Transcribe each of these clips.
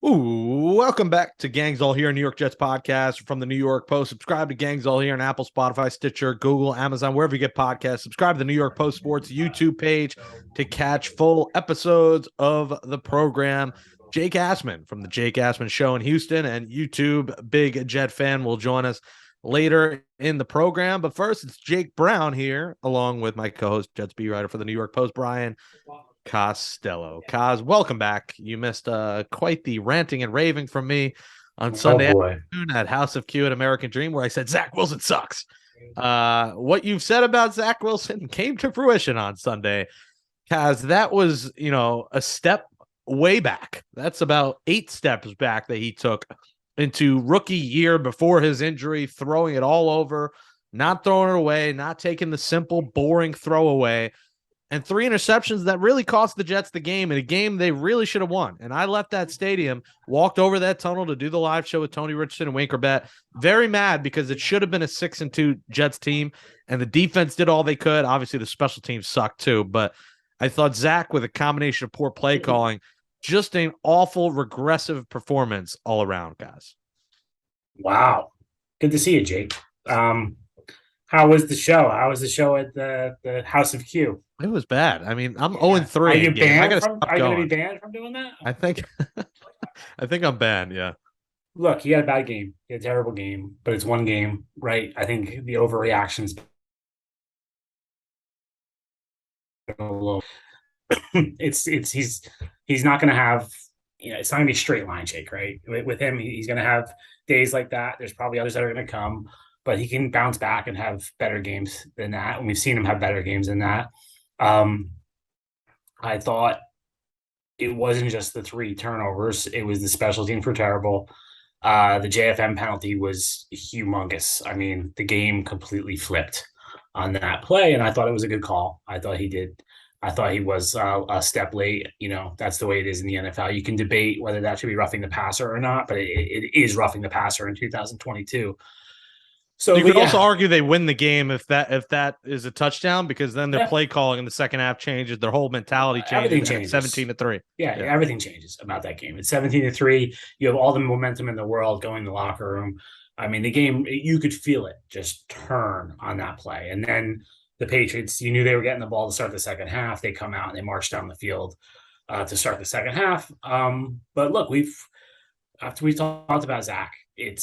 Ooh, welcome back to Gangs All Here, New York Jets podcast from the New York Post. Subscribe to Gangs All Here on Apple, Spotify, Stitcher, Google, Amazon, wherever you get podcasts. Subscribe to the New York Post Sports YouTube page to catch full episodes of the program. Jake Asman from the Jake Asman Show in Houston and YouTube, big Jet fan, will join us later in the program. But first, it's Jake Brown here, along with my co-host, Jets beat writer for the New York Post, Brian Costello. Kaz, welcome back. You missed quite the ranting and raving from me on Oh Sunday boy. afternoon at House of Q at American Dream, where I said Zach Wilson sucks. What you've said about Zach Wilson came to fruition on Sunday. Kaz, that was, a step way back. That's about 8 steps back that he took into rookie year before his injury, throwing it all over, not throwing it away, not taking the simple, boring throwaway, and 3 interceptions that really cost the Jets the game in a game they really should have won. And I left that stadium, walked over that tunnel to do the live show with Tony Richardson and Winker Bet. Very mad because it should have been a 6-2 Jets team, and the defense did all they could. Obviously, the special teams sucked too, but I thought Zach, with a combination of poor play calling, just an awful regressive performance all around, guys. Wow. Good to see you, Jake. How was the show? How was the show at the House of Q? It was bad. I mean, I'm Yeah. 0-3. Are you banned I from? stop Are you going going. to be banned from doing that? I think I'm banned. Yeah. Look, you had a bad game. You had a terrible game, but it's one game, right? I think the overreaction's been a little. It's he's not going to have. It's not going to be straight line, Jake. Right? With him, he's going to have days like that. There's probably others that are going to come, but he can bounce back and have better games than that. And we've seen him have better games than that. I thought it wasn't just the 3 turnovers. It was the special teams were terrible. The JFM penalty was humongous. I mean, the game completely flipped on that play, and I thought it was a good call. I thought he was a step late. That's the way it is in the NFL. You can debate whether that should be roughing the passer or not, but it is roughing the passer in 2022. So You could also yeah, argue they win the game if that is a touchdown, because then their yeah, play calling in the second half changes, their whole mentality everything changes, and it's changes. 17-3. Yeah, Yeah. everything changes about that game. It's 17-3. You have all the momentum in the world going in the locker room. I mean, the game, you could feel it just turn on that play. And then the Patriots, you knew they were getting the ball to start the second half. They come out and they march down the field to start the second half. But look, after we talked about Zach, they've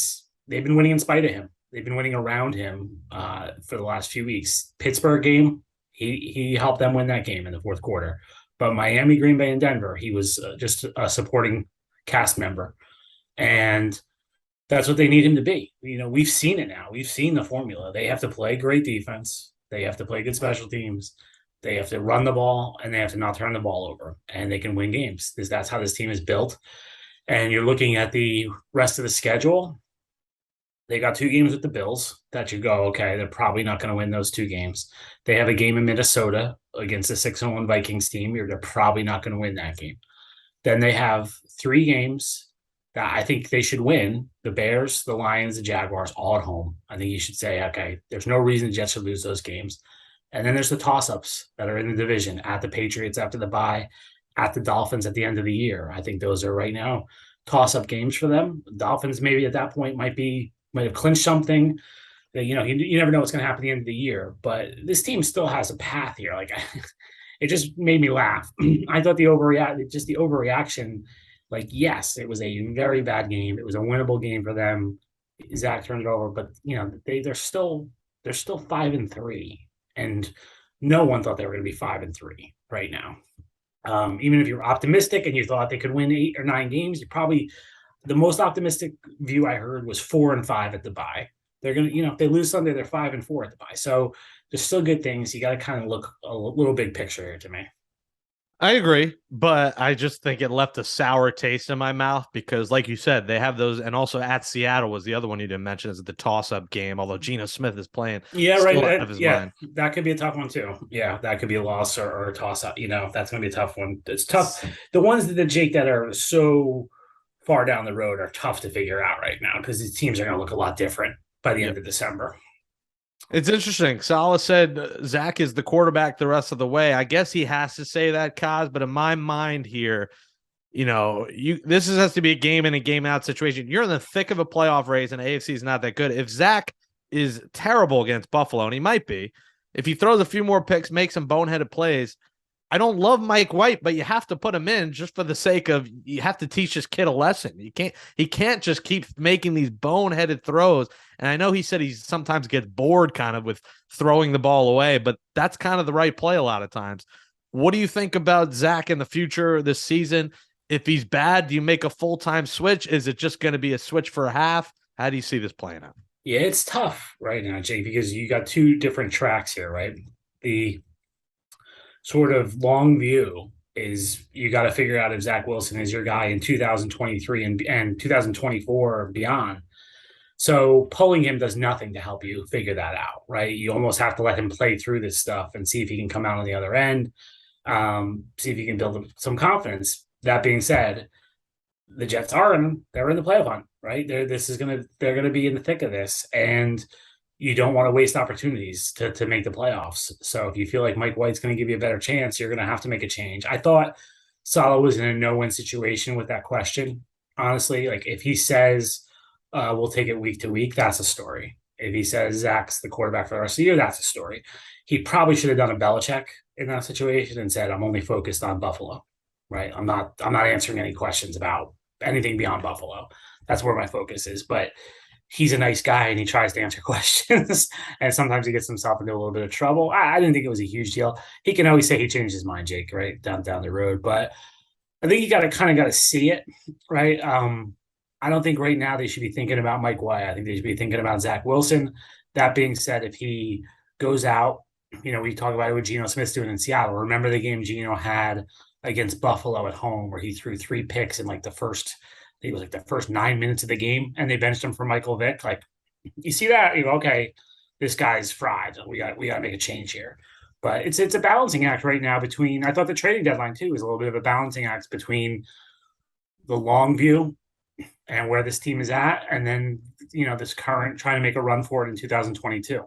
been winning in spite of him. They've been winning around him for the last few weeks. Pittsburgh game, he helped them win that game in the fourth quarter. But Miami, Green Bay, and Denver, he was just a supporting cast member. And that's what they need him to be. We've seen it now. We've seen the formula. They have to play great defense. They have to play good special teams. They have to run the ball, and they have to not turn the ball over. And they can win games. That's how this team is built. And you're looking at the rest of the schedule. They got 2 games with the Bills that you go, okay, they're probably not going to win those 2 games. They have a game in Minnesota against the 6-1 Vikings team. They're probably not going to win that game. Then they have 3 games that I think they should win: the Bears, the Lions, the Jaguars, all at home. I think you should say, okay, there's no reason the Jets should lose those games. And then there's the toss-ups that are in the division, at the Patriots after the bye, at the Dolphins at the end of the year. I think those are right now toss-up games for them. Dolphins maybe at that point might have clinched something. You never know what's going to happen at the end of the year. But this team still has a path here. Like, it just made me laugh. I thought the overreaction. Like, yes, it was a very bad game. It was a winnable game for them. Zach turned it over, but they're still 5-3, and no one thought they were going to be 5-3 right now. Even if you're optimistic and you thought they could win 8 or 9 games, the most optimistic view I heard was 4-5 at the bye. They're gonna, if they lose Sunday, they're 5-4 at the bye. So there's still good things. You got to kind of look a little big picture here to me. I agree, but I just think it left a sour taste in my mouth because, like you said, they have those, and also at Seattle was the other one you didn't mention, is the toss-up game, although Geno Smith is playing Yeah, still out right. of his Yeah, mind. that could be a tough one too. Yeah, that could be a loss or a toss up. That's going to be a tough one. It's tough. The ones Jake, that are so far down the road are tough to figure out right now because these teams are going to look a lot different by the end Yep. of December. It's interesting. Salah said Zach is the quarterback the rest of the way. I guess he has to say that, Kaz, but in my mind here, has to be a game in and game out situation. You're in the thick of a playoff race, and AFC is not that good. If Zach is terrible against Buffalo, and he might be, if he throws a few more picks, makes some boneheaded plays, I don't love Mike White, but you have to put him in just for the sake of, you have to teach this kid a lesson. He can't just keep making these boneheaded throws. And I know he said he sometimes gets bored kind of with throwing the ball away, but that's kind of the right play a lot of times. What do you think about Zach in the future this season? If he's bad, do you make a full-time switch? Is it just going to be a switch for a half? How do you see this playing out? Yeah, it's tough right now, Jake, because you got two different tracks here, right? The sort of long view is you got to figure out if Zach Wilson is your guy in 2023 and 2024 and beyond. So pulling him does nothing to help you figure that out, right? You almost have to let him play through this stuff and see if he can come out on the other end, see if he can build some confidence. That being said, the Jets they're in the playoff hunt, right? They're gonna be in the thick of this, and you don't want to waste opportunities to make the playoffs. So if you feel like Mike White's going to give you a better chance, you're going to have to make a change. I thought Saleh was in a no-win situation with that question. Honestly, like if he says we'll take it week to week, that's a story. If he says Zach's the quarterback for the rest of the year, that's a story. He probably should have done a Belichick in that situation and said, I'm only focused on Buffalo. Right. I'm not answering any questions about anything beyond Buffalo. That's where my focus is. But he's a nice guy and he tries to answer questions. And sometimes he gets himself into a little bit of trouble. I didn't think it was a huge deal. He can always say he changed his mind, Jake, right? Down the road. But I think you got to see it, right? I don't think right now they should be thinking about Mike White. I think they should be thinking about Zach Wilson. That being said, if he goes out, we talk about what Geno Smith's doing in Seattle. Remember the game Geno had against Buffalo at home where he threw 3 picks in the first 9 minutes of the game, and they benched him for Michael Vick. Like, you see that, okay, this guy's fried. We got to make a change here. But it's a balancing act right now between, I thought the trading deadline too was a little bit of a balancing act between the long view and where this team is at, and then this current trying to make a run for it in 2022.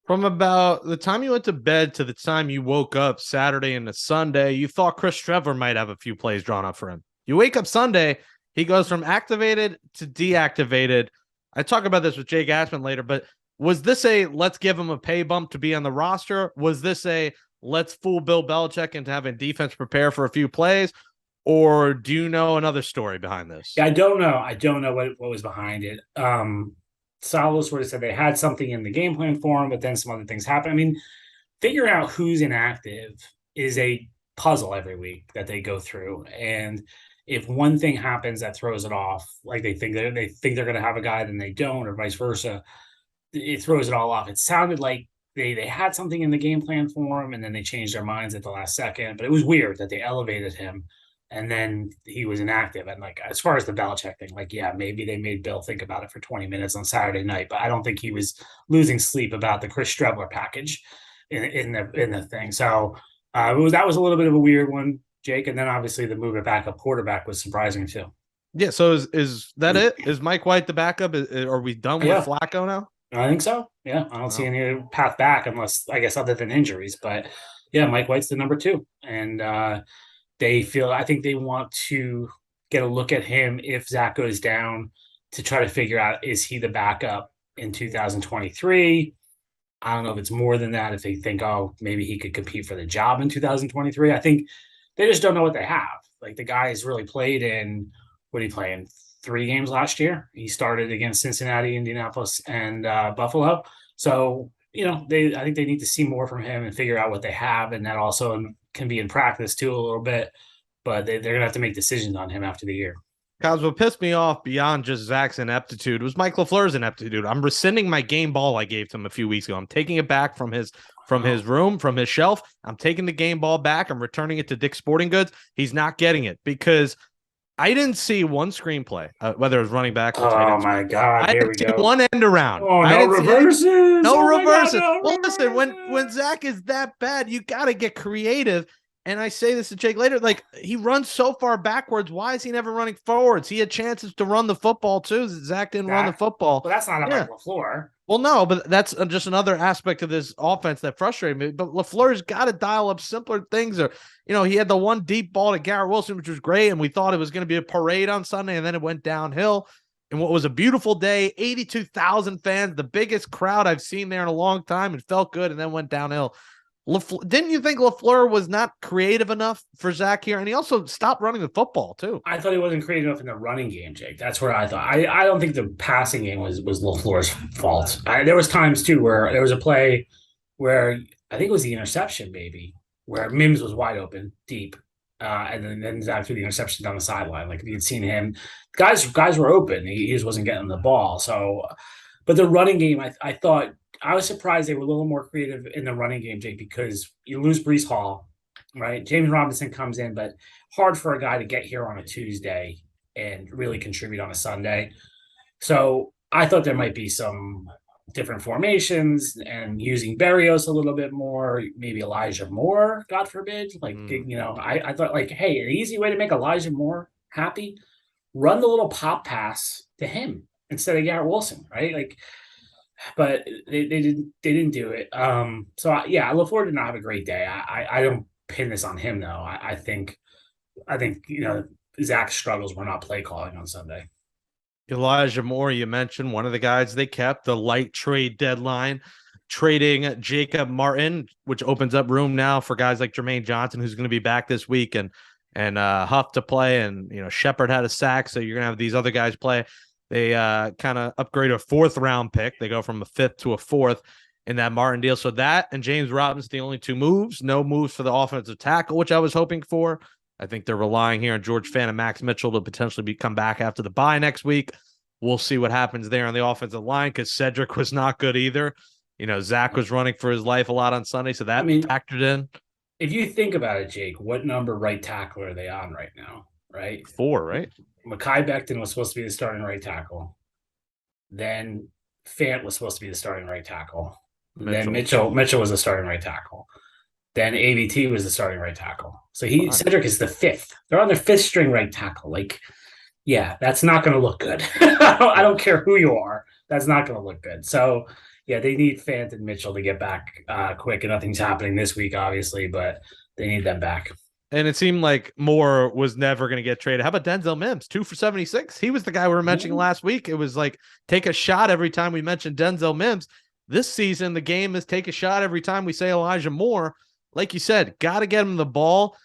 From about the time you went to bed to the time you woke up Saturday into Sunday, you thought Chris Trevor might have a few plays drawn up for him. You wake up Sunday, he goes from activated to deactivated. I talk about this with Jake Asman later, but was this a let's give him a pay bump to be on the roster? Was this a let's fool Bill Belichick into having defense prepare for a few plays? Or do you know another story behind this? Yeah, I don't know. I don't know what was behind it. Saleh sort of said they had something in the game plan for him, but then some other things happened. I mean, figuring out who's inactive is a puzzle every week that they go through. And if one thing happens that throws it off, like they think they're going to have a guy, then they don't, or vice versa, it throws it all off. It sounded like they had something in the game plan for him, and then they changed their minds at the last second. But it was weird that they elevated him, and then he was inactive. And as far as the Belichick thing, maybe they made Bill think about it for 20 minutes on Saturday night, but I don't think he was losing sleep about the Chris Strebler package in the thing. So that was a little bit of a weird one, Jake. And then obviously the move at backup quarterback was surprising too. Yeah. So is that it? Is Mike White the backup? Are we done with Flacco now? I think so. Yeah. I don't see any path back unless, I guess, other than injuries. But yeah, Mike White's the number 2. And I think they want to get a look at him if Zach goes down to try to figure out, is he the backup in 2023? I don't know if it's more than that. If they think, maybe he could compete for the job in 2023. I think they just don't know what they have. Like, the guy has really played in, what did he play in? 3 games last year. He started against Cincinnati, Indianapolis, and Buffalo. So, I think they need to see more from him and figure out what they have. And that also can be in practice too a little bit, but they're going to have to make decisions on him after the year. Cause what pissed me off beyond just Zach's ineptitude was Mike LaFleur's ineptitude. I'm rescinding my game ball I gave to him a few weeks ago. I'm taking it back from his room, from his shelf. I'm taking the game ball back. I'm returning it to Dick's Sporting Goods. He's not getting it because I didn't see one screenplay, whether it was running back or tight end. Oh my God! I didn't see one end around. Oh, no reverses! No reverses. Well, listen, when Zach is that bad, you got to get creative. And I say this to Jake later, he runs so far backwards. Why is he never running forwards? He had chances to run the football too. Zach didn't run the football. Well, that's not Mike LaFleur. Well, no, but that's just another aspect of this offense that frustrated me. But LaFleur's got to dial up simpler things. Or, he had the one deep ball to Garrett Wilson, which was great, and we thought it was going to be a parade on Sunday, and then it went downhill. And what was a beautiful day, 82,000 fans, the biggest crowd I've seen there in a long time. It felt good, and then went downhill. Didn't you think LaFleur was not creative enough for Zach here? And he also stopped running the football, too. I thought he wasn't creative enough in the running game, Jake. That's where I thought. I don't think the passing game was LaFleur's fault. There was times, too, where there was a play where I think it was the interception, maybe, where Mims was wide open, deep, and then Zach threw the interception down the sideline. Like, if you'd seen him, guys were open. He just wasn't getting the ball. So, but the running game, I thought – I was surprised they were a little more creative in the running game, Jake, because you lose Breece Hall, right? James Robinson comes in, but hard for a guy to get here on a Tuesday and really contribute on a Sunday. So I thought there might be some different formations and using Berrios a little bit more, maybe Elijah Moore, God forbid. I thought, hey, an easy way to make Elijah Moore happy, run the little pop pass to him instead of Garrett Wilson, right? But they didn't do it. LaFleur did not have a great day. I don't pin this on him though. I think Zach's struggles were not play calling on Sunday. Elijah Moore, you mentioned one of the guys they kept, the light trade deadline, trading Jacob Martin, which opens up room now for guys like Jermaine Johnson, who's going to be back this week, and Huff to play, and Shepard had a sack, so you're gonna have these other guys play. They kind of upgrade a 4th round pick. They go from a 5th to a 4th in that Martin deal. So that and James Robinson, the only 2 moves. No moves for the offensive tackle, which I was hoping for. I think they're relying here on George Fant and Max Mitchell to potentially come back after the bye next week. We'll see what happens there on the offensive line, because Cedric was not good either. Zach was running for his life a lot on Sunday, so that factored in. If you think about it, Jake, what number right tackle are they on right now? Right? 4, right? Mekhi Becton was supposed to be the starting right tackle. Then Fant was supposed to be the starting right tackle. Then Mitchell was the starting right tackle. Then AVT was the starting right tackle. So Cedric is the 5th. They're on their 5th string right tackle. That's not going to look good. I don't care who you are. That's not going to look good. So, they need Fant and Mitchell to get back quick. And nothing's happening this week, obviously, but they need them back. And it seemed like Moore was never going to get traded. How about Denzel Mims? 2 for 76. He was the guy we were mentioning last week. It was like take a shot every time we mentioned Denzel Mims. This season, the game is take a shot every time we say Elijah Moore. Like you said, got to get him the ball.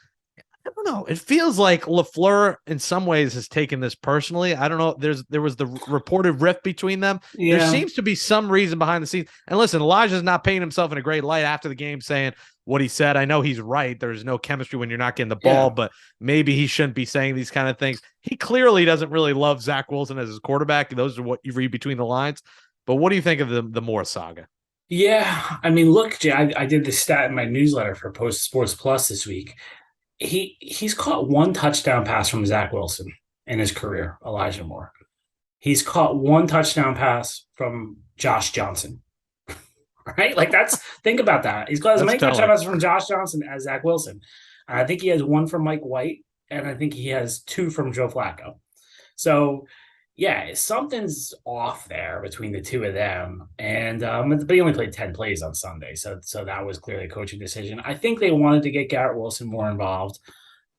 I don't know. It feels like LaFleur in some ways has taken this personally. I don't know. There was the reported rift between them. Yeah. There seems to be some reason behind the scenes. And listen, Elijah's not painting himself in a great light after the game saying what he said. I know he's right. There's no chemistry when you're not getting the ball, but maybe he shouldn't be saying these kind of things. He clearly doesn't really love Zach Wilson as his quarterback. Those are what you read between the lines. But what do you think of the Moore saga? Yeah. I mean, look, Jay, I did this stat in my newsletter for Post Sports Plus this week. He's caught 1 touchdown pass from Zach Wilson in his career, Elijah Moore. He's caught 1 touchdown pass from Josh Johnson. Right? Think about that. He's got as many touchdown passes from Josh Johnson as Zach Wilson. I think he has 1 from Mike White, and I think he has 2 from Joe Flacco. So, something's off there between the 2 of them. And but he only played 10 plays on Sunday, so that was clearly a coaching decision. I think they wanted to get Garrett Wilson more involved.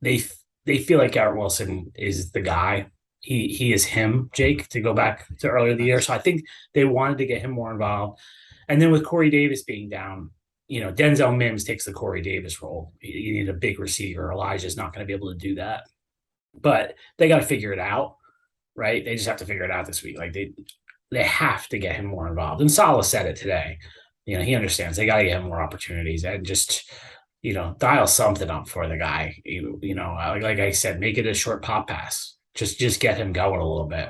They feel like Garrett Wilson is the guy. He is him, Jake, to go back to earlier in the year. So I think they wanted to get him more involved. And then with Corey Davis being down, Denzel Mims takes the Corey Davis role. You need a big receiver. Elijah's not going to be able to do that. But they got to figure it out, right? They just have to figure it out this week. They have to get him more involved. And Saleh said it today. He understands they got to get him more opportunities and just, dial something up for the guy. Like I said, make it a short pop pass. Just get him going a little bit.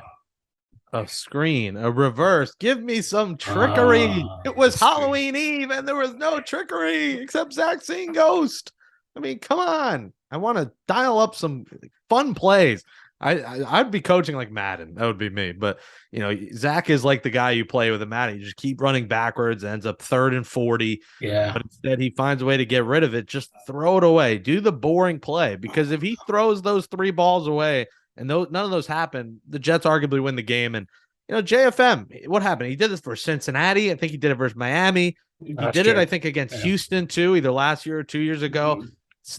A screen, a reverse. Give me some trickery. It was Halloween Eve and there was no trickery except Zach seeing Ghost. I mean, come on. I want to dial up some fun plays. I'd be coaching like Madden. That would be me. But, Zach is like the guy you play with a Madden. You just keep running backwards, ends up 3rd and 40. Yeah. But instead he finds a way to get rid of it. Just throw it away. Do the boring play. Because if he throws those 3 balls away and none of those happen, the Jets arguably win the game. And JFM, what happened? He did this for Cincinnati. I think he did it versus Miami. He did it, I think, against Houston too, either last year or 2 years ago.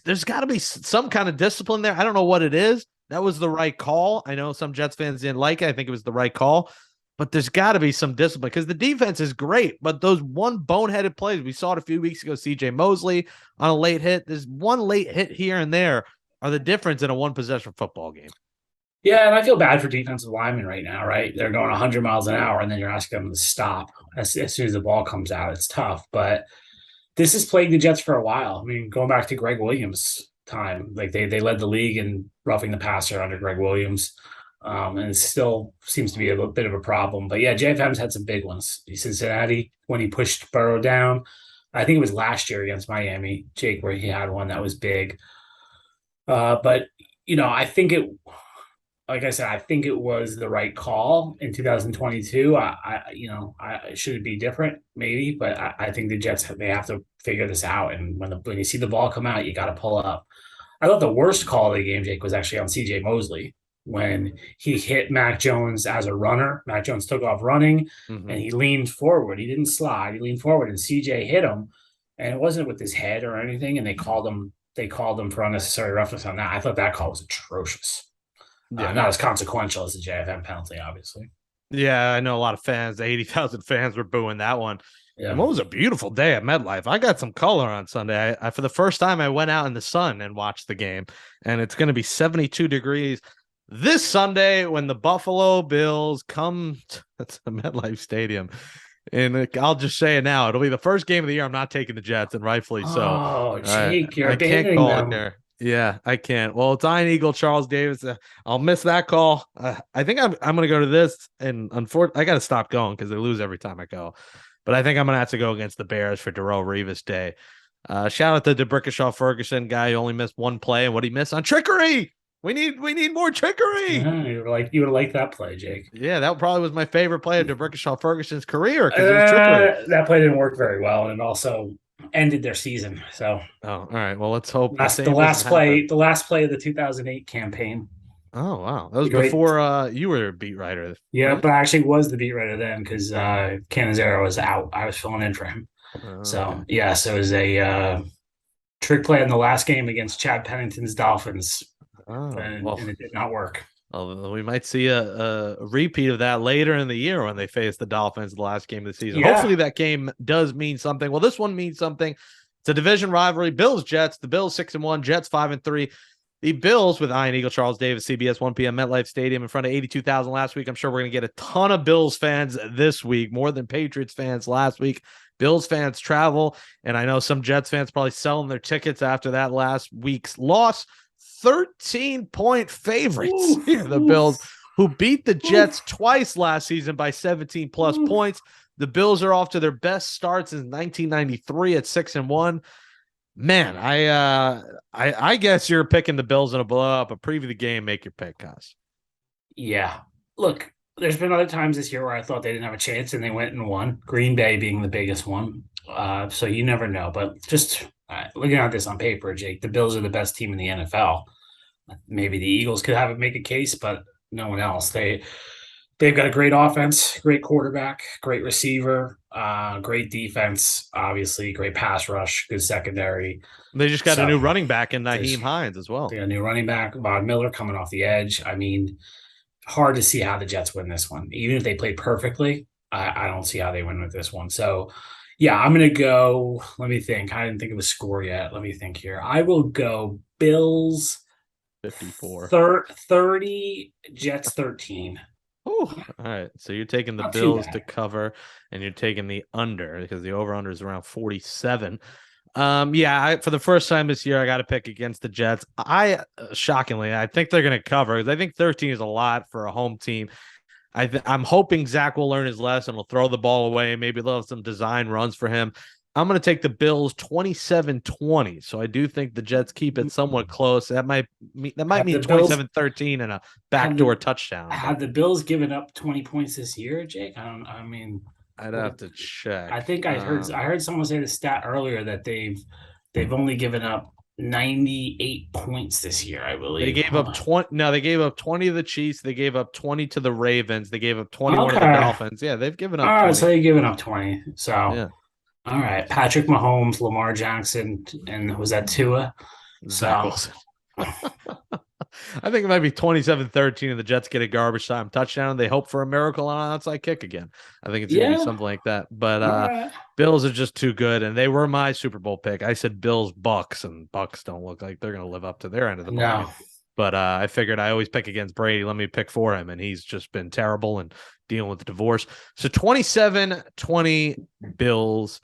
There's got to be some kind of discipline there. I don't know what it is. That was the right call. I know some Jets fans didn't like it. I think it was the right call. But there's got to be some discipline because the defense is great. But those one boneheaded plays, we saw it a few weeks ago, C.J. Mosley on a late hit. There's one late hit here and there are the difference in a one-possession football game. Yeah, and I feel bad for defensive linemen right now, right? They're going 100 miles an hour, and then you're asking them to stop as soon as the ball comes out. It's tough, but this has plagued the Jets for a while. I mean, going back to Greg Williams' time, like they led the league in roughing the passer under Greg Williams. And it still seems to be a bit of a problem. But yeah, JFM's had some big ones. Cincinnati, when he pushed Burrow down, I think it was last year against Miami, Jake, where he had one that was big. But, I think like I said, I think it was the right call in 2022. Should it be different? Maybe, but I think the Jets, they have to figure this out. And when you see the ball come out, you got to pull up. I thought the worst call of the game, Jake, was actually on C.J. Mosley. When he hit Mac Jones as a runner. Mac Jones took off running, and he leaned forward. He didn't slide. He leaned forward, and CJ hit him, and it wasn't with his head or anything, and they called him for unnecessary roughness on that. I thought that call was atrocious. Yeah. Not as consequential as the JFM penalty, obviously. Yeah, I know a lot of fans, 80,000 fans were booing that one. Yeah. And what was a beautiful day at MetLife. I got some color on Sunday. I for the first time, I went out in the sun and watched the game, and it's going to be 72 degrees. This Sunday, when the Buffalo Bills come to MetLife Stadium, and I'll just say it now, it'll be the first game of the year I'm not taking the Jets, and rightfully so. Oh, Jake, you're I can't call them. it there. Yeah, I can't. Well, it's Iron Eagle, Charles Davis. I'll miss that call. I think I'm going to go to this, and unfortunately, I got to stop going because they lose every time I go. But I think I'm going to have to go against the Bears for Darrelle Revis Day. Shout out to DeBrickashaw Ferguson, guy who only missed one play, and what he missed on trickery. We need more trickery. Yeah, you would have liked that play, Jake. Yeah, that probably was my favorite play of DeBrickashaw Ferguson's career because it was trickery. That play didn't work very well, and it also ended their season. So, all right. Well, let's hope the last play of the 2008 campaign. Oh wow, that was before you were a beat writer. Yeah, right? But I actually was the beat writer then because Cannizzaro was out. I was filling in for him. So okay. Yes, it was a trick play in the last game against Chad Pennington's Dolphins. And it did not work. Well, we might see a repeat of that later in the year when they face the Dolphins the last game of the season. Yeah. Hopefully that game does mean something. Well, this one means something. It's a division rivalry. Bills-Jets. The Bills 6-1, Jets 5-3. The Bills with Iron Eagle, Charles Davis, CBS 1 p.m. MetLife Stadium in front of 82,000 last week. I'm sure we're going to get a ton of Bills fans this week, more than Patriots fans last week. Bills fans travel, and I know some Jets fans probably selling their tickets after that last week's loss. 13-point favorites here, the Bills, who beat the Jets twice last season by 17-plus points. The Bills are off to their best start since 1993 at 6-1. Man, I guess you're picking the Bills in a blowout, but preview the game, make your pick, guys. Yeah. Look, there's been other times this year where I thought they didn't have a chance and they went and won. Green Bay being the biggest one. So you never know, but just looking at this on paper, Jake, the Bills are the best team in the NFL. Maybe the Eagles could make a case, but no one else. They've got a great offense, great quarterback, great receiver, great defense, obviously, great pass rush, good secondary. They just got a new running back in Nyheim Hines as well. They got a new running back, Von Miller coming off the edge. I mean, hard to see how the Jets win this one. Even if they play perfectly, I don't see how they win with this one. So, yeah, I'm going to go. Let me think. I didn't think of a score yet. Let me think here. I will go Bills 54. 30, Jets 13. Oh, all right. So you're taking the Bills to cover, and you're taking the under because the over-under is around 47. For the first time this year, I got to pick against the Jets. Shockingly, I think they're going to cover because I think 13 is a lot for a home team. I'm hoping Zach will learn his lesson. He'll throw the ball away. Maybe they'll have some design runs for him. I'm going to take the Bills 27-20. So I do think the Jets keep it somewhat close. That might mean 27-13 and a backdoor touchdown. Have the Bills given up 20 points this year, Jake? I'd have to check. I think I heard someone say the stat earlier that they've only given up 98 points this year, I believe. They gave up 20. No, they gave up 20 to the Chiefs. They gave up 20 to the Ravens. They gave up 21 to the Dolphins. Yeah, they've given up All 20. right, so they've given up 20. So, Yeah. All right. Patrick Mahomes, Lamar Jackson, and was that Tua? Zach Wilson. I think it might be 27-13 and the Jets get a garbage time touchdown. They hope for a miracle on an outside kick again. I think it's going to be something like that. But Bills are just too good, and they were my Super Bowl pick. I said Bills, Bucks, and Bucks don't look like they're going to live up to their end of the bargain. No. But I figured I always pick against Brady. Let me pick for him, and he's just been terrible and dealing with the divorce. So 27-20 Bills.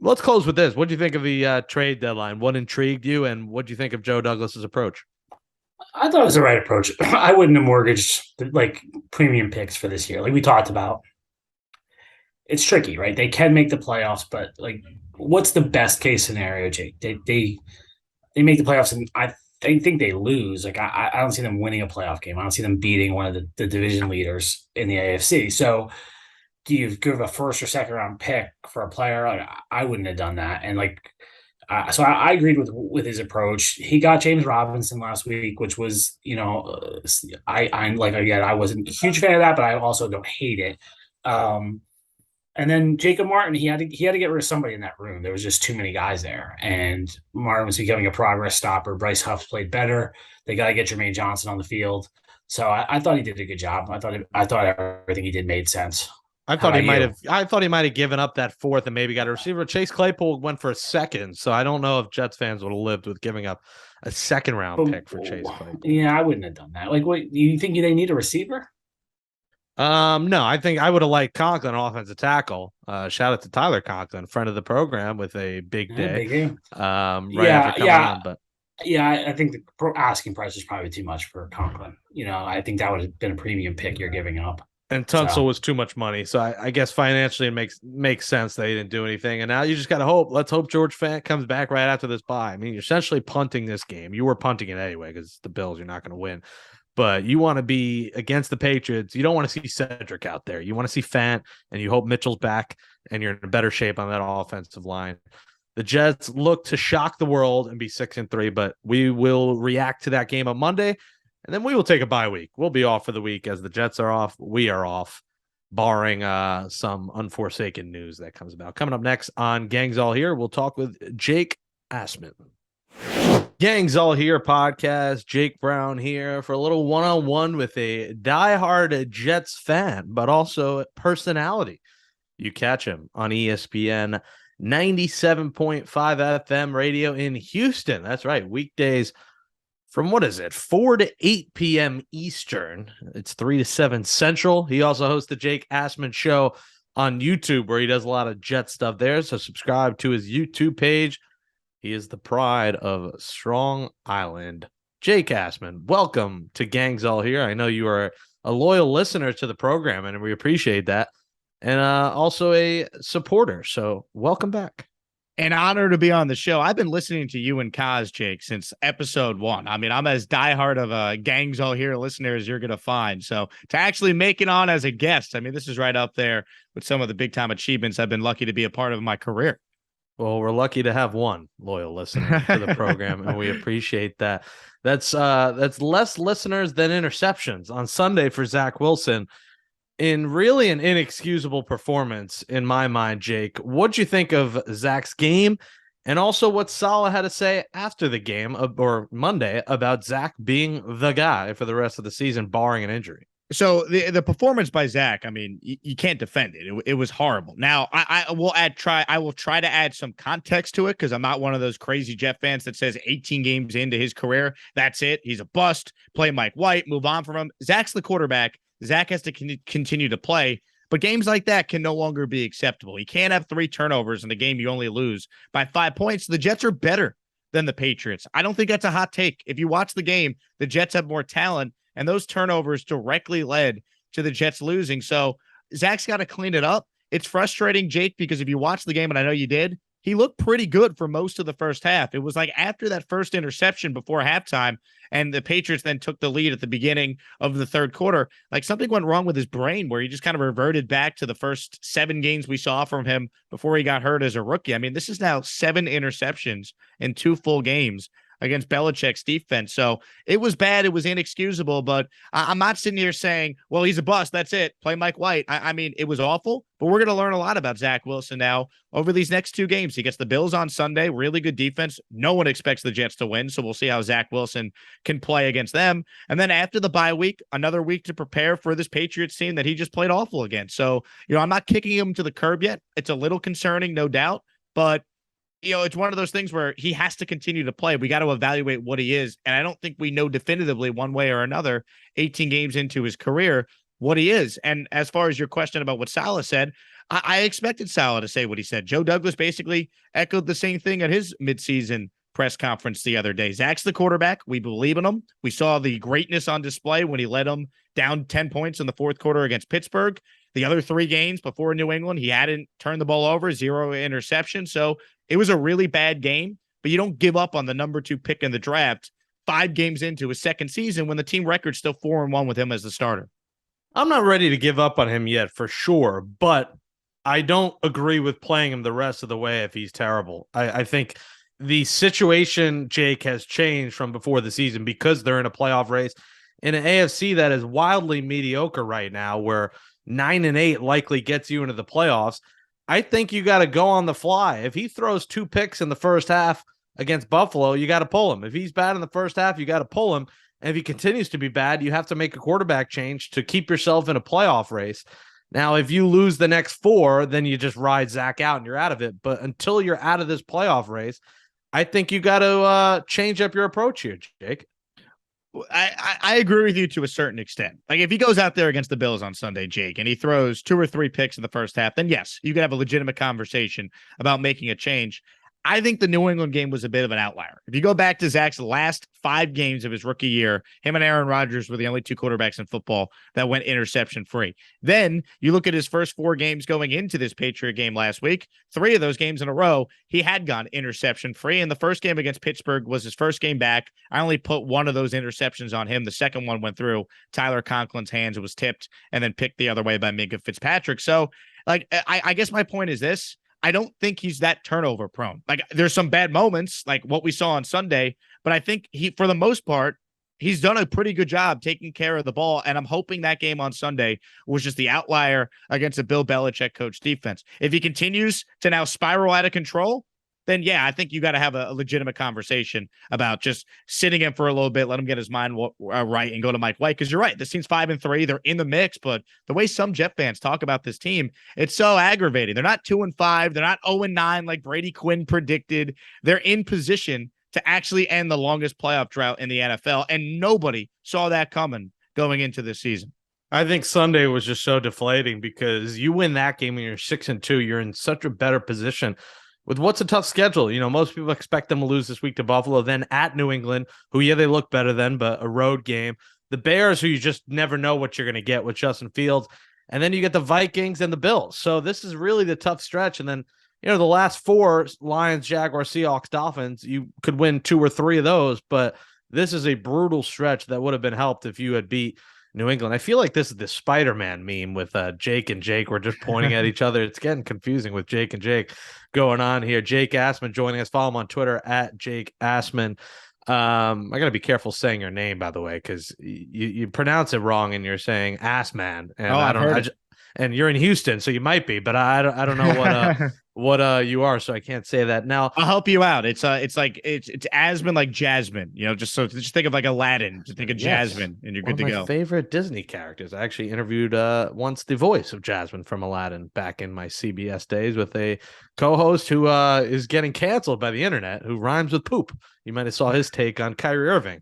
Let's close with this. What do you think of the trade deadline? What intrigued you, and what do you think of Joe Douglas's approach? I thought it was the right approach. I wouldn't have mortgaged like premium picks for this year. Like we talked about, it's tricky, right? They can make the playoffs, but like, what's the best case scenario, Jake? They make the playoffs, and I think they lose. Like I don't see them winning a playoff game. I don't see them beating one of the division leaders in the AFC. So, do you give a first or second round pick for a player? Like, I wouldn't have done that. And like. So I agreed with his approach. He got James Robinson last week, which was, I'm like, again, I wasn't a huge fan of that, but I also don't hate it. And then Jacob Martin, he had to get rid of somebody in that room. There was just too many guys there, and Martin was becoming a progress stopper. Bryce Huff played better. They got to get Jermaine Johnson on the field. So I thought he did a good job. I thought everything he did made sense. I thought he might have given up that fourth and maybe got a receiver. Chase Claypool went for a second, so I don't know if Jets fans would have lived with giving up a second round pick for Chase Claypool. Yeah, I wouldn't have done that. Like, what you think they need a receiver? No, I think I would have liked Conklin, offensive tackle. Shout out to Tyler Conklin, friend of the program, with a big day. Big game. After coming on, but. Yeah, I think the asking price is probably too much for Conklin. I think that would have been a premium pick you're giving up. And Tunsil was too much money. So I guess financially it makes sense that he didn't do anything. And now you just got to hope. Let's hope George Fant comes back right after this bye. I mean, you're essentially punting this game. You were punting it anyway because the Bills, you're not going to win. But you want to be against the Patriots. You don't want to see Cedric out there. You want to see Fant, and you hope Mitchell's back, and you're in better shape on that offensive line. The Jets look to shock the world and be 6-3, but we will react to that game on Monday. And then we will take a bye week. We'll be off for the week as the Jets are off. We are off, barring some unforsaken news that comes about. Coming up next on Gangs All Here, we'll talk with Jake Asman. Gangs All Here podcast. Jake Brown here for a little one-on-one with a diehard Jets fan, but also personality. You catch him on ESPN 97.5 FM radio in Houston. That's right. Weekdays from 4 to 8 p.m. Eastern. It's 3 to 7 Central. He also hosts the Jake Asman Show on YouTube, where he does a lot of Jet stuff there. So subscribe to his YouTube page. He is the pride of Strong Island. Jake Asman, welcome to Gangs All Here. I know you are a loyal listener to the program, and we appreciate that. And also a supporter. So welcome back. An honor to be on the show. I've been listening to you and Kaz, Jake, since episode 1. I mean, I'm as diehard of a Gangs All Here listener as you're going to find. So to actually make it on as a guest, I mean, this is right up there with some of the big-time achievements I've been lucky to be a part of my career. Well, we're lucky to have one loyal listener to the program, and we appreciate that. That's less listeners than interceptions on Sunday for Zach Wilson. In really an inexcusable performance, in my mind, Jake. What'd you think of Zach's game? And also what Saleh had to say after the game, or Monday, about Zach being the guy for the rest of the season, barring an injury? So the performance by Zach, I mean, you can't defend it. It was horrible. Now, I will try to add some context to it, because I'm not one of those crazy Jet fans that says 18 games into his career, that's it. He's a bust. Play Mike White, move on from him. Zach's the quarterback. Zach has to continue to play, but games like that can no longer be acceptable. You can't have 3 turnovers in a game you only lose by 5 points. The Jets are better than the Patriots. I don't think that's a hot take. If you watch the game, the Jets have more talent, and those turnovers directly led to the Jets losing. So Zach's got to clean it up. It's frustrating, Jake, because if you watch the game, and I know you did, he looked pretty good for most of the first half. It was like after that first interception before halftime, and the Patriots then took the lead at the beginning of the third quarter, like something went wrong with his brain where he just kind of reverted back to the first 7 games we saw from him before he got hurt as a rookie. I mean, this is now 7 interceptions in 2 full games against Belichick's defense. So it was bad. It was inexcusable, but I'm not sitting here saying, well, he's a bust. That's it. Play Mike White. I mean, it was awful, but we're going to learn a lot about Zach Wilson now over these next 2 games. He gets the Bills on Sunday, really good defense. No one expects the Jets to win. So we'll see how Zach Wilson can play against them. And then after the bye week, another week to prepare for this Patriots team that he just played awful against. So, I'm not kicking him to the curb yet. It's a little concerning, no doubt, but it's one of those things where he has to continue to play. We got to evaluate what he is. And I don't think we know definitively one way or another, 18 games into his career, what he is. And as far as your question about what Saleh said, I expected Saleh to say what he said. Joe Douglas basically echoed the same thing at his midseason press conference the other day. Zach's the quarterback. We believe in him. We saw the greatness on display when he led them down 10 points in the fourth quarter against Pittsburgh. The other 3 games before New England, he hadn't turned the ball over, 0 interception. So it was a really bad game, but you don't give up on the number 2 pick in the draft 5 games into his second season when the team record's still 4-1 with him as the starter. I'm not ready to give up on him yet for sure, but I don't agree with playing him the rest of the way if he's terrible. I think the situation, Jake, has changed from before the season because they're in a playoff race in an AFC that is wildly mediocre right now, where 9-8 likely gets you into the playoffs. I think you got to go on the fly. If he throws 2 picks in the first half against Buffalo, you got to pull him. If he's bad in the first half, you got to pull him. And if he continues to be bad, you have to make a quarterback change to keep yourself in a playoff race. Now, if you lose the next 4, then you just ride Zach out and you're out of it. But until you're out of this playoff race, I think you got to change up your approach here, Jake. I agree with you to a certain extent. Like if he goes out there against the Bills on Sunday, Jake, and he throws 2 or 3 picks in the first half, then yes, you could have a legitimate conversation about making a change. I think the New England game was a bit of an outlier. If you go back to Zach's last 5 games of his rookie year, him and Aaron Rodgers were the only 2 quarterbacks in football that went interception free. Then you look at his first 4 games going into this Patriot game last week, 3 of those games in a row, he had gone interception free. And the first game against Pittsburgh was his first game back. I only put 1 of those interceptions on him. The second one went through Tyler Conklin's hands. It was tipped and then picked the other way by Minkah Fitzpatrick. So like, I guess my point is this. I don't think he's that turnover prone. Like there's some bad moments like what we saw on Sunday, but I think for the most part, he's done a pretty good job taking care of the ball. And I'm hoping that game on Sunday was just the outlier against a Bill Belichick coach defense. If he continues to now spiral out of control, then yeah, I think you got to have a legitimate conversation about just sitting him for a little bit, let him get his mind right and go to Mike White. Because you're right, this team's 5-3. They're in the mix, but the way some Jet fans talk about this team, it's so aggravating. They're not 2-5. They're not 0-9 like Brady Quinn predicted. They're in position to actually end the longest playoff drought in the NFL, and nobody saw that coming going into this season. I think Sunday was just so deflating because you win that game and you're 6-2. You're in such a better position with what's a tough schedule. Most people expect them to lose this week to Buffalo, then at New England, who, yeah, they look better than, but a road game. The Bears, who you just never know what you're going to get with Justin Fields. And then you get the Vikings and the Bills. So this is really the tough stretch. And then, the last 4, Lions, Jaguars, Seahawks, Dolphins, you could win 2 or 3 of those. But this is a brutal stretch that would have been helped if you had beat New England. I feel like this is the Spider-Man meme with Jake and Jake. We're just pointing at each other. It's getting confusing with Jake and Jake going on here. Jake Asman joining us. Follow him on Twitter at Jake Asman. I got to be careful saying your name, by the way, because you pronounce it wrong and you're saying Asman. And and you're in Houston, so you might be, but I don't know what you are, so I can't say that. Now I'll help you out. It's Asman like Jasmine, just think of like Aladdin, just think of Jasmine, and you're good to go. My favorite Disney characters. I actually interviewed once the voice of Jasmine from Aladdin back in my CBS days with a co-host who is getting canceled by the internet, who rhymes with poop. You might have saw his take on Kyrie Irving.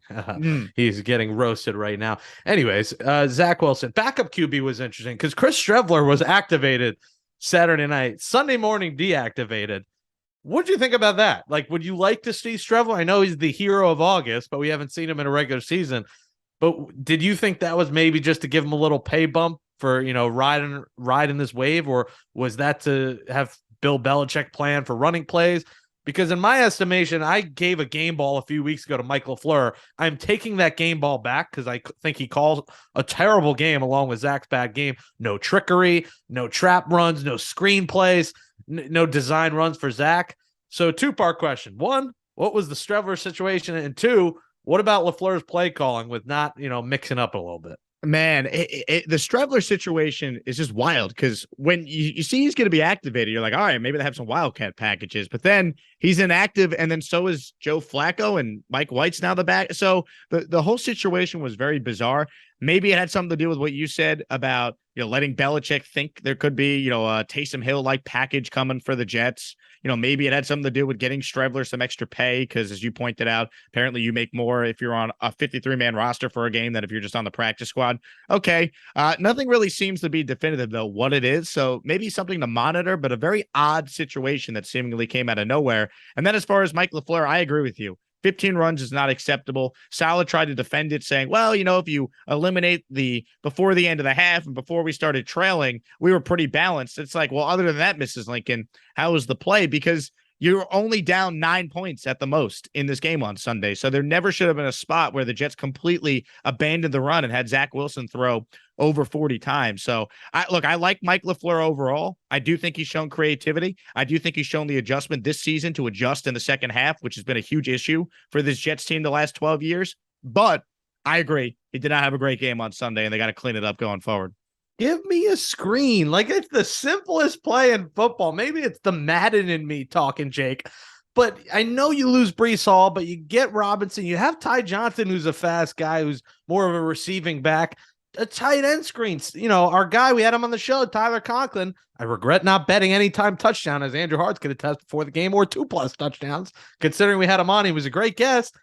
He's getting roasted right now. Anyways, Zach Wilson, backup QB was interesting because Chris Streveler was activated Saturday night, Sunday morning deactivated. What do you think about that? Like, would you like to see Streveler? I know he's the hero of August, but we haven't seen him in a regular season. But did you think that was maybe just to give him a little pay bump for, riding this wave, or was that to have Bill Belichick plan for running plays. Because in my estimation, I gave a game ball a few weeks ago to Mike LaFleur. I'm taking that game ball back because I think he called a terrible game along with Zach's bad game. No trickery, no trap runs, no screen plays, no design runs for Zach. So two-part question. One, what was the Streveler situation? And two, what about LaFleur's play calling with not, mixing up a little bit? Man, the Streveler situation is just wild because when you see he's going to be activated, you're like, all right, maybe they have some Wildcat packages, but then he's inactive, and then so is Joe Flacco, and Mike White's now the back. So the whole situation was very bizarre. Maybe it had something to do with what you said about letting Belichick think there could be a Taysom Hill like package coming for the Jets. Maybe it had something to do with getting Streveler some extra pay because, as you pointed out, apparently you make more if you're on a 53-man roster for a game than if you're just on the practice squad. Okay. Nothing really seems to be definitive, though, what it is. So maybe something to monitor, but a very odd situation that seemingly came out of nowhere. And then as far as Mike LaFleur, I agree with you. 15 runs is not acceptable. Saleh tried to defend it, saying, well, if you eliminate before the end of the half and before we started trailing, we were pretty balanced. It's like, well, other than that, Mrs. Lincoln, how was the play? Because you're only down 9 points at the most in this game on Sunday. So there never should have been a spot where the Jets completely abandoned the run and had Zach Wilson throw over 40 times. So I like Mike LaFleur overall. I do think he's shown creativity. I do think he's shown the adjustment this season to adjust in the second half, which has been a huge issue for this Jets team the last 12 years. But I agree. He did not have a great game on Sunday, and they got to clean it up going forward. Give me a screen. Like, it's the simplest play in football. Maybe it's the Madden in me talking, Jake. But I know you lose Breece Hall, but you get Robinson. You have Ty Johnson, who's a fast guy, who's more of a receiving back. A tight end screen. Our guy, we had him on the show, Tyler Conklin. I regret not betting anytime touchdown, as Andrew Hart's going to test before the game, or 2+ touchdowns. Considering we had him on, he was a great guest.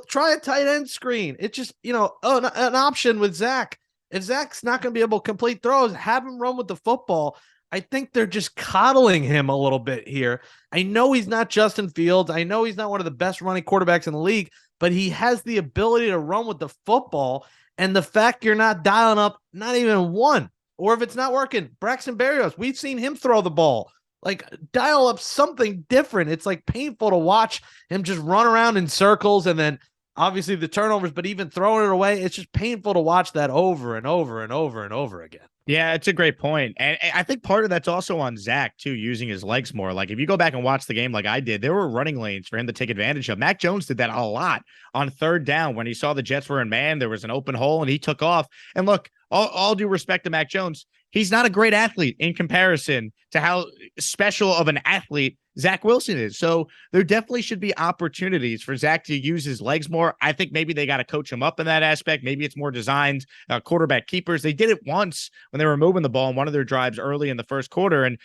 Try a tight end screen. It's just, an option with Zach. If Zach's not going to be able to complete throws, have him run with the football. I think they're just coddling him a little bit here. I know he's not Justin Fields. I know he's not one of the best running quarterbacks in the league, but he has the ability to run with the football. And the fact you're not dialing up not even one, or if it's not working, Braxton Berrios, we've seen him throw the ball. Like, dial up something different. It's like painful to watch him just run around in circles, and then obviously the turnovers, but even throwing it away, it's just painful to watch that over and over and over and over again. Yeah, it's a great point. And I think part of that's also on Zach, too, using his legs more. Like, if you go back and watch the game like I did, there were running lanes for him to take advantage of. Mac Jones did that a lot on third down. When he saw the Jets were in man, there was an open hole, and he took off. And look, all due respect to Mac Jones, he's not a great athlete in comparison to how special of an athlete Zach Wilson is. So there definitely should be opportunities for Zach to use his legs more. I think maybe they got to coach him up in that aspect. Maybe it's more designed quarterback keepers. They did it once when they were moving the ball in one of their drives early in the first quarter. And,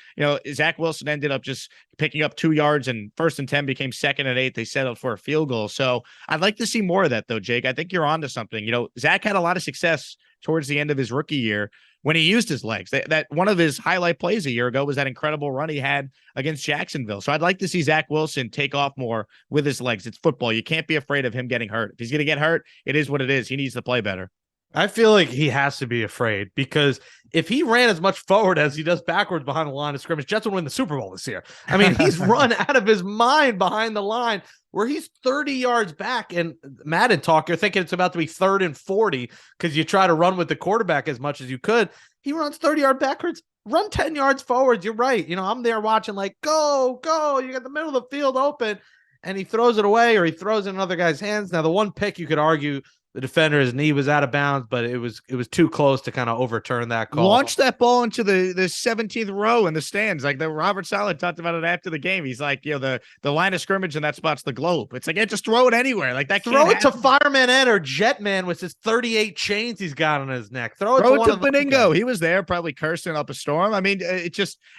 Zach Wilson ended up just picking up 2 yards, and 1st and 10 became 2nd and 8. They settled for a field goal. So I'd like to see more of that, though, Jake. I think you're onto something. Zach had a lot of success towards the end of his rookie year when he used his legs. That one of his highlight plays a year ago was that incredible run he had against Jacksonville. So I'd like to see Zach Wilson take off more with his legs. It's football. You can't be afraid of him getting hurt. If he's going to get hurt, it is what it is. He needs to play better. I feel like he has to be afraid, because if he ran as much forward as he does backwards behind the line of scrimmage, Jets would win the Super Bowl this year. I mean, he's run out of his mind behind the line where he's 30 yards back. And Madden talk, you're thinking it's about to be 3rd and 40 because you try to run with the quarterback as much as you could. He runs 30 yards backwards, run 10 yards forwards. You're right. I'm there watching like, go. You got the middle of the field open, and he throws it away, or he throws it in another guy's hands. Now, the one pick, you could argue the defender's knee was out of bounds, but it was too close to kind of overturn that call. Launch that ball into the 17th row in the stands. Like the Robert Saleh talked about it after the game. He's like, the line of scrimmage in that spot's the globe. It's like, yeah, just throw it anywhere. Like that. Throw it to Fireman Ed or Jetman with his 38 chains he's got on his neck. Throw it to Beningo. He was there probably cursing up a storm. I mean,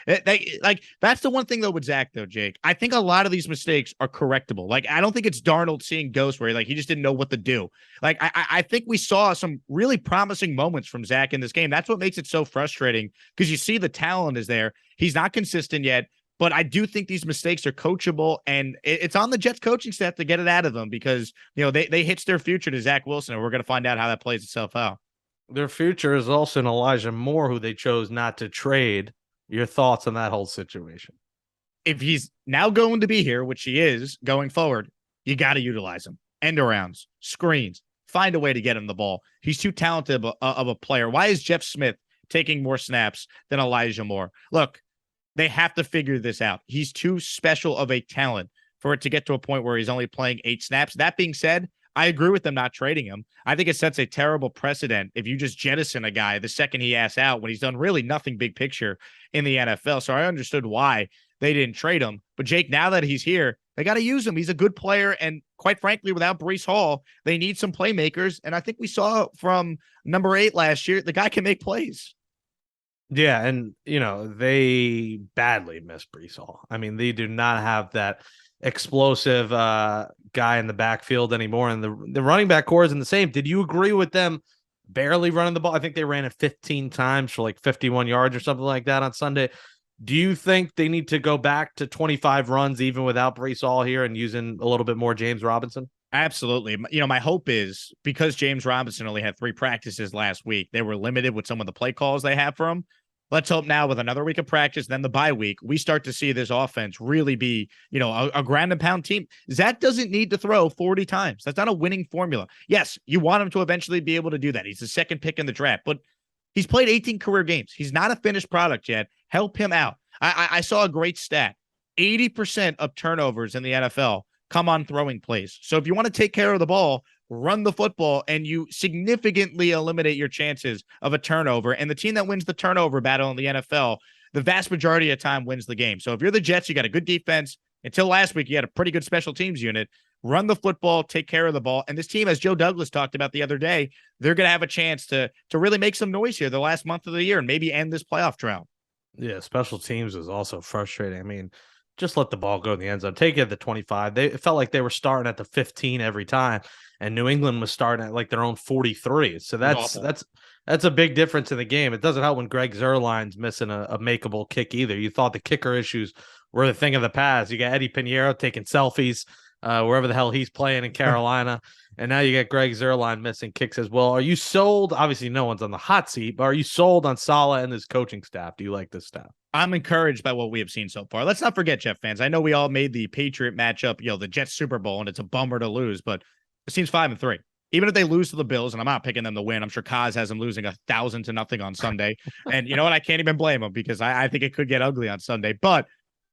that's the one thing though with Zach though, Jake. I think a lot of these mistakes are correctable. Like, I don't think it's Darnold seeing ghosts where he just didn't know what to do. Like, I think we saw some really promising moments from Zach in this game. That's what makes it so frustrating, because you see the talent is there. He's not consistent yet, but I do think these mistakes are coachable, and it's on the Jets coaching staff to get it out of them, because, they hitched their future to Zach Wilson, and we're going to find out how that plays itself out. Their future is also in Elijah Moore, who they chose not to trade. Your thoughts on that whole situation? if he's now going to be here, which he is going forward, you got to utilize him. End arounds, screens, find a way to get him the ball. He's too talented of a player. Why is Jeff Smith taking more snaps than Elijah Moore? Look, they have to figure this out. He's too special of a talent for it to get to a point where he's only playing 8 snaps. That being said, I agree with them not trading him. I think it sets a terrible precedent if you just jettison a guy the second he asks out when he's done really nothing big picture in the NFL. So I understood why they didn't trade him. But Jake, now that he's here, they got to use him. He's a good player. And quite frankly, without Breece Hall, they need some playmakers. And I think we saw from number 8 last year, the guy can make plays. Yeah, and they badly miss Breece Hall. I mean, they do not have that explosive guy in the backfield anymore, and the running back core isn't the same. Did you agree with them barely running the ball? I think they ran it 15 times for like 51 yards or something like that on Sunday. Do you think they need to go back to 25 runs even without Breece Hall here and using a little bit more James Robinson? Absolutely. My hope is because James Robinson only had 3 practices last week, they were limited with some of the play calls they have for him. Let's hope now with another week of practice, then the bye week, we start to see this offense really be, a ground and pound team. Zach doesn't need to throw 40 times. That's not a winning formula. Yes, you want him to eventually be able to do that. He's the second pick in the draft, but he's played 18 career games. He's not a finished product yet. Help him out. I saw a great stat. 80% of turnovers in the NFL come on throwing plays. So if you want to take care of the ball, run the football, and you significantly eliminate your chances of a turnover. And the team that wins the turnover battle in the NFL, the vast majority of time wins the game. So if you're the Jets, you got a good defense. Until last week, you had a pretty good special teams unit. Run the football, take care of the ball. And this team, as Joe Douglas talked about the other day, they're going to have a chance to really make some noise here the last month of the year and maybe end this playoff drought. Yeah, special teams is also frustrating. I mean, just let the ball go in the end zone. Take it at the 25. It felt like they were starting at the 15 every time, and New England was starting at like their own 43. So that's a big difference in the game. It doesn't help when Greg Zuerlein's missing a makeable kick either. You thought the kicker issues were the thing of the past. You got Eddie Pinheiro taking selfies wherever the hell he's playing in Carolina, and now you got Greg Zuerlein missing kicks as well. Are you sold? Obviously, no one's on the hot seat, but are you sold on Saleh and his coaching staff? Do you like this staff? I'm encouraged by what we have seen so far. Let's not forget, Jet fans. I know we all made the Patriot matchup, the Jets Super Bowl, and it's a bummer to lose, but it seems 5-3. Even if they lose to the Bills, and I'm not picking them to win, I'm sure Kaz has them losing 1,000-0 on Sunday. And you know what? I can't even blame them because I think it could get ugly on Sunday. But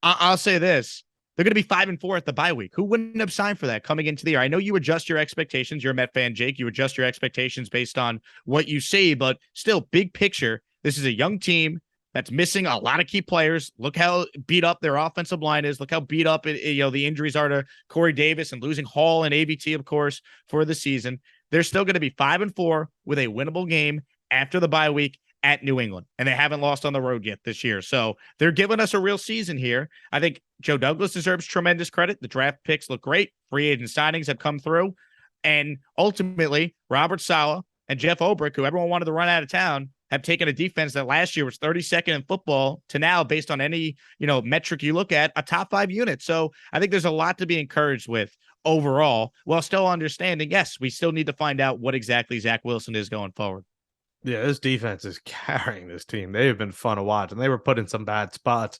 I'll say this. They're going to be 5-4 at the bye week. Who wouldn't have signed for that coming into the year? I know you adjust your expectations. You're a Met fan, Jake. You adjust your expectations based on what you see, but still, big picture, this is a young team that's missing a lot of key players. Look how beat up their offensive line is. Look how beat up the injuries are to Corey Davis and losing Hall and ABT, of course, for the season. They're still going to be 5-4 with a winnable game after the bye week at New England, and they haven't lost on the road yet this year. So they're giving us a real season here. I think Joe Douglas deserves tremendous credit. The draft picks look great. Free agent signings have come through. And ultimately, Robert Saleh and Jeff Ulbrich, who everyone wanted to run out of town, have taken a defense that last year was 32nd in football to now, based on any metric you look at, a top 5 unit. So I think there's a lot to be encouraged with overall, while still understanding, yes, we still need to find out what exactly Zach Wilson is going forward. Yeah, this defense is carrying this team. They have been fun to watch, and they were put in some bad spots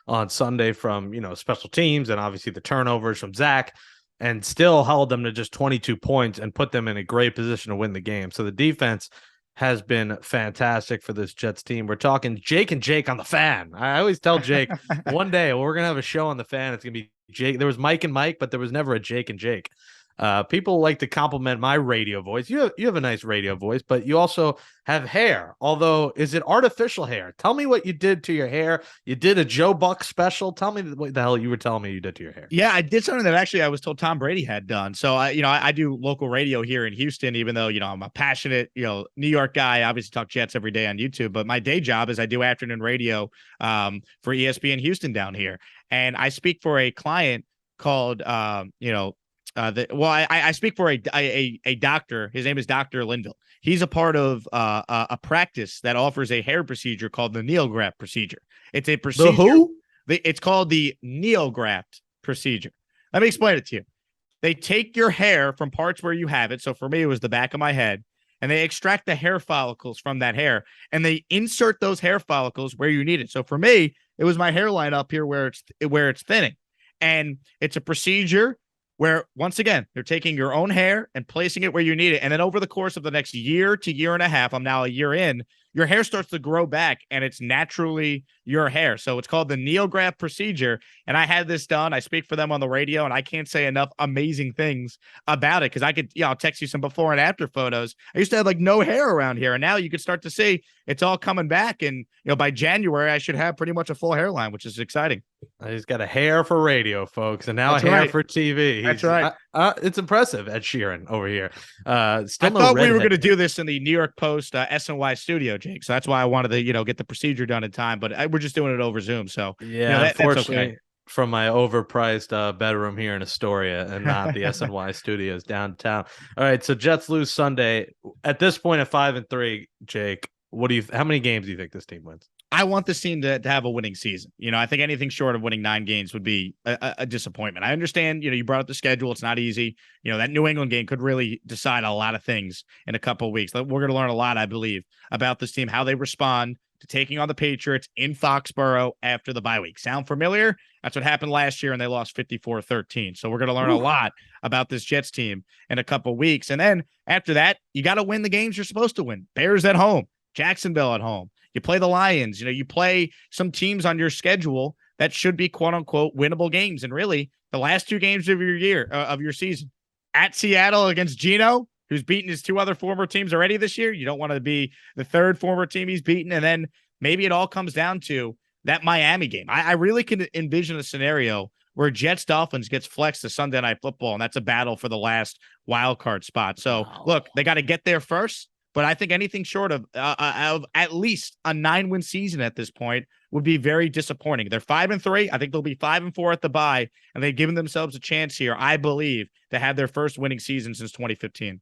on Sunday from, special teams and obviously the turnovers from Zach, and still held them to just 22 points and put them in a great position to win the game. So the defense has been fantastic for this Jets team. We're talking Jake and Jake on the Fan. I always tell Jake one day we're going to have a show on the Fan. It's going to be Jake. There was Mike and Mike, but there was never a Jake and Jake. People like to compliment my radio voice. You have a nice radio voice, but you also have hair. Although, is it artificial hair? Tell me what you did to your hair. You did a Joe Buck special. Tell me what the hell you were telling me you did to your hair. Yeah, I did something that actually I was told Tom Brady had done. So I do local radio here in Houston, even though I'm a passionate New York guy. I obviously talk Jets every day on YouTube, but my day job is I do afternoon radio for ESPN Houston down here, and I speak for a client called I speak for a doctor. His name is Dr. Linville. He's a part of a practice that offers a hair procedure called the NeoGraft procedure. It's a procedure. The who? It's called the NeoGraft procedure. Let me explain it to you. They take your hair from parts where you have it. So for me, it was the back of my head, and they extract the hair follicles from that hair, and they insert those hair follicles where you need it. So for me, it was my hairline up here where it's thinning, and it's a procedure where, once again, they're taking your own hair and placing it where you need it. And then over the course of the next year to year and a half, I'm now a year in, your hair starts to grow back and it's naturally your hair. So it's called the NeoGraft procedure. And I had this done. I speak for them on the radio, and I can't say enough amazing things about it, because I could, I'll text you some before and after photos. I used to have like no hair around here, and now you could start to see it's all coming back. And, by January, I should have pretty much a full hairline, which is exciting. He's got a hair for radio, folks, and now That's a hair right. for TV. That's right. It's impressive, Ed Sheeran over here. Still I no thought we were redhead. going to do this in the New York Post SNY studio, Jake. So that's why I wanted to, get the procedure done in time. But we're just doing it over Zoom. So Yeah, that's unfortunately, okay. from my overpriced bedroom here in Astoria and not the SNY studios downtown. All right, so Jets lose Sunday. At this point at 5-3, Jake, how many games do you think this team wins? I want this team to have a winning season. I think anything short of winning 9 games would be a disappointment. I understand, you brought up the schedule. It's not easy. That New England game could really decide a lot of things in a couple of weeks. We're going to learn a lot, I believe, about this team, how they respond to taking on the Patriots in Foxborough after the bye week. Sound familiar? That's what happened last year, and they lost 54-13. So we're going to learn a lot about this Jets team in a couple of weeks. And then after that, you got to win the games you're supposed to win. Bears at home, Jacksonville at home. You play the Lions, you play some teams on your schedule that should be quote unquote winnable games. And really the last 2 games of your season at Seattle against Geno, who's beaten his 2 other former teams already this year. You don't want to be the 3rd former team he's beaten. And then maybe it all comes down to that Miami game. I really can envision a scenario where Jets Dolphins gets flexed to Sunday Night Football, and that's a battle for the last wild card spot. So look, they got to get there first. But I think anything short of at least a 9-win season at this point would be very disappointing. They're 5-3. I think they'll be 5-4 at the bye, and they've given themselves a chance here, I believe, to have their first winning season since 2015.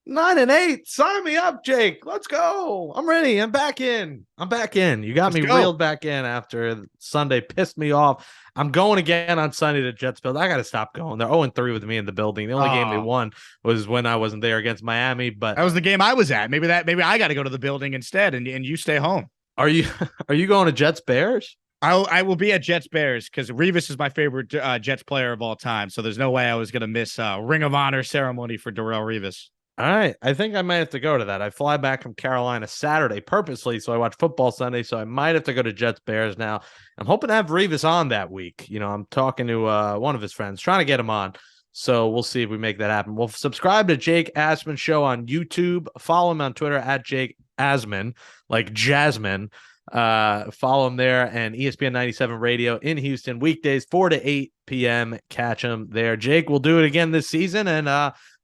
9-8. Sign me up, Jake. Let's go. I'm ready. I'm back in. You got me reeled back in after Sunday pissed me off. I'm going again on Sunday to Jetsville. I got to stop going. They're 0-3 with me in the building. The only game they won was when I wasn't there against Miami. But that was the game I was at. Maybe I got to go to the building instead, and you stay home. Are you going to Jets Bears? I will be at Jets Bears because Revis is my favorite Jets player of all time. So there's no way I was going to miss Ring of Honor ceremony for Darrelle Revis. All right. I think I might have to go to that. I fly back from Carolina Saturday purposely, so I watch football Sunday, so I might have to go to Jets Bears now. I'm hoping to have Revis on that week. I'm talking to one of his friends, trying to get him on. So we'll see if we make that happen. We'll subscribe to Jake Asman Show on YouTube. Follow him on Twitter at Jake Asman, like Jasmine. Follow him there, and ESPN 97 Radio in Houston, weekdays 4 to 8 p.m. Catch him there. Jake, we'll do it again this season, and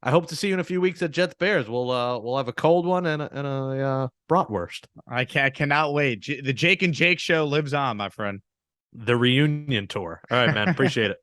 I hope to see you in a few weeks at Jets Bears. We'll have a cold one and a bratwurst. I cannot wait. The Jake and Jake Show lives on, my friend. The reunion tour. All right, man. Appreciate it.